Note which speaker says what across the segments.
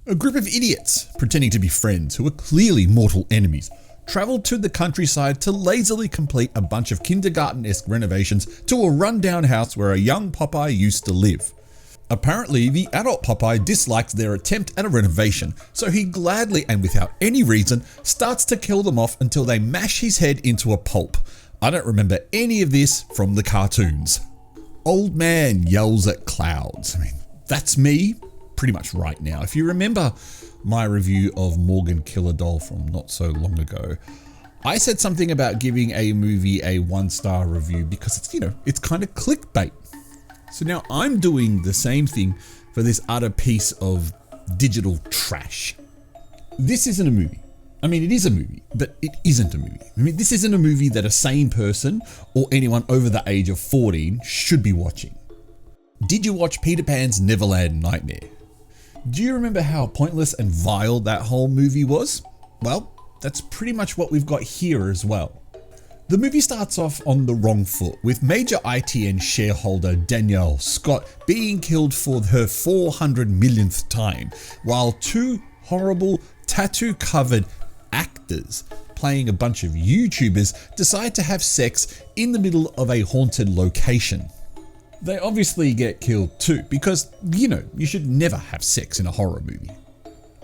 Speaker 1: A group of idiots, pretending to be friends who are clearly mortal enemies, travelled to the countryside to lazily complete a bunch of kindergarten-esque renovations to a rundown house where a young Popeye used to live. Apparently, the adult Popeye dislikes their attempt at a renovation, so he gladly and without any reason starts to kill them off until they mash his head into a pulp. I don't remember any of this from the cartoons. Old man yells at clouds. That's me pretty much right now. If you remember my review of Morgan Killer Doll from not so long ago, I said something about giving a movie a 1-star review because it's kind of clickbait. So now I'm doing the same thing for this utter piece of digital trash. This isn't a movie. It is a movie, but it isn't a movie. This isn't a movie that a sane person or anyone over the age of 14 should be watching. Did you watch Peter Pan's Neverland Nightmare? Do you remember how pointless and vile that whole movie was? Well, that's pretty much what we've got here as well. The movie starts off on the wrong foot, with major ITN shareholder Danielle Scott being killed for her 400 millionth time, while two horrible tattoo-covered actors playing a bunch of YouTubers decide to have sex in the middle of a haunted location. They obviously get killed too, because, you should never have sex in a horror movie.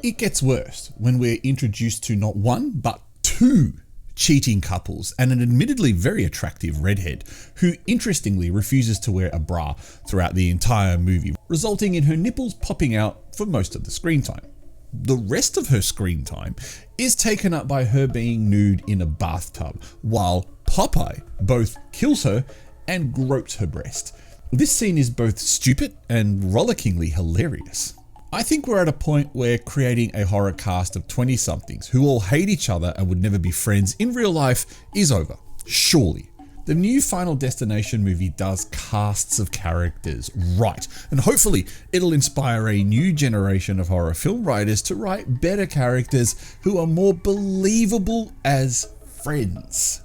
Speaker 1: It gets worse when we're introduced to not one, but two cheating couples and an admittedly very attractive redhead who interestingly refuses to wear a bra throughout the entire movie, resulting in her nipples popping out for most of the screen time. The rest of her screen time is taken up by her being nude in a bathtub, while Popeye both kills her and gropes her breast. This scene is both stupid and rollickingly hilarious. I think we're at a point where creating a horror cast of 20-somethings who all hate each other and would never be friends in real life is over, surely. The new Final Destination movie does casts of characters right, and hopefully it'll inspire a new generation of horror film writers to write better characters who are more believable as friends.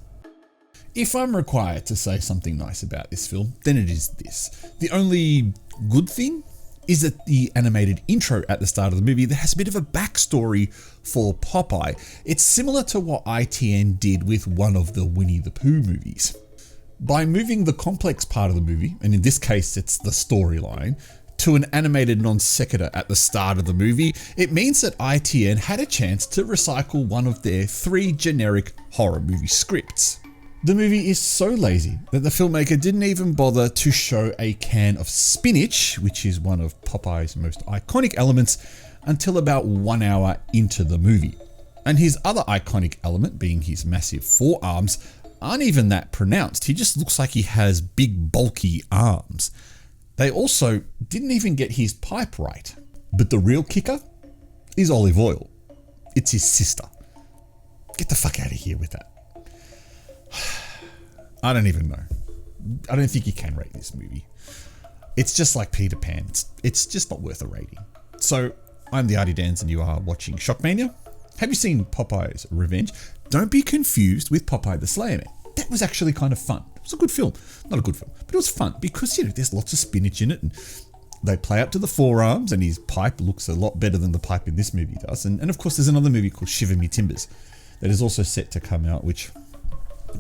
Speaker 1: If I'm required to say something nice about this film, then it is this. The only good thing is that the animated intro at the start of the movie that has a bit of a backstory for Popeye. It's similar to what ITN did with one of the Winnie the Pooh movies. By moving the complex part of the movie, and in this case it's the storyline, to an animated non sequitur at the start of the movie, it means that ITN had a chance to recycle one of their 3 generic horror movie scripts. The movie is so lazy that the filmmaker didn't even bother to show a can of spinach, which is one of Popeye's most iconic elements, until about 1 hour into the movie. And his other iconic element, being his massive forearms, aren't even that pronounced. He just looks like he has big bulky arms. They also didn't even get his pipe right. But the real kicker is olive oil. It's his sister. Get the fuck out of here with that. I don't even know. I don't think you can rate this movie. It's just like Peter Pan. It's just not worth a rating. So, I'm the Artie Dans and you are watching Shockmania. Have you seen Popeye's Revenge? Don't be confused with Popeye the Slayer Man. That was actually kind of fun. It was a good film. Not a good film, but it was fun because, there's lots of spinach in it and they play up to the forearms and his pipe looks a lot better than the pipe in this movie does. And of course, there's another movie called Shiver Me Timbers that is also set to come out, which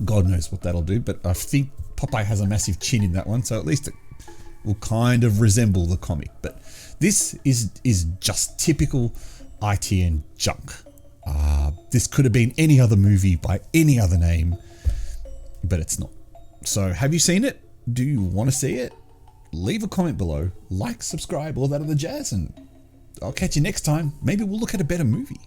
Speaker 1: God knows what that'll do, but I think Popeye has a massive chin in that one, so at least it will kind of resemble the comic. But this is just typical ITN junk. This could have been any other movie by any other name, but it's not. So have you seen it? Do you want to see it? Leave a comment below, like, subscribe, all that other jazz, and I'll catch you next time. Maybe we'll look at a better movie.